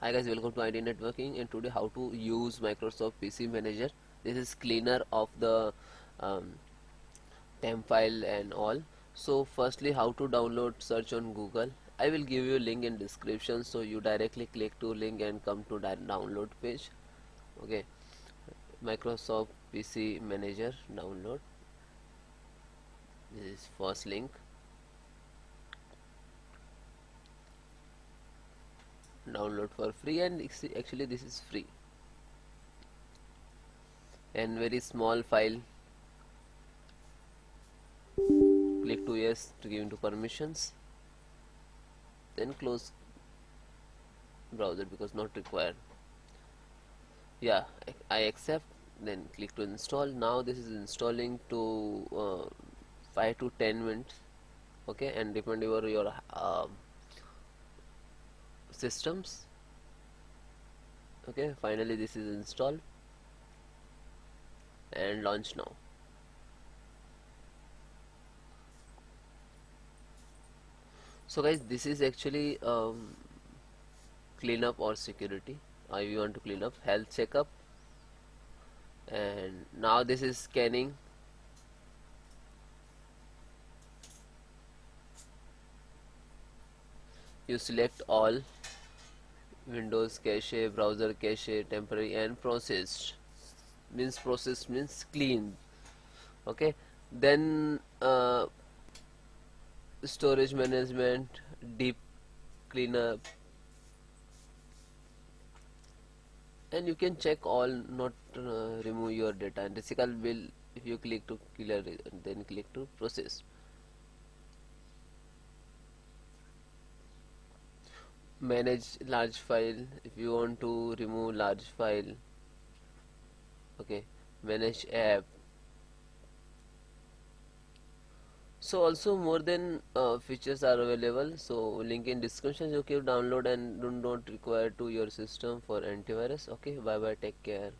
Hi guys, welcome to ID Networking, and today how to use Microsoft PC Manager. This is cleaner of the um, temp file and all. So firstly, how to download, search on Google. I will give you link in description, so you directly click to link and come to that download page. Okay, Microsoft PC Manager download. This is first link. Download for free, and actually this is free and very small file. Click to yes to give into permissions, then close browser because not required. Yeah, I accept, then click to install. Now this is installing to 5 to 10 minutes. Okay, and depend over your systems. Okay, finally this is installed and launch now. So guys, this is actually cleanup or security. You want to clean up health checkup, and now this is scanning. You select all: Windows cache, browser cache, temporary, and processed. Means processed means clean. Okay, then storage management, deep cleanup, and you can check all, not remove your data. And Resical will, if you click to clear it, then click to process. Manage large file, if you want to remove large file. Okay, manage app. So also more than features are available, so link in description. You can download and do not require to your system for antivirus. Okay, bye bye, take care.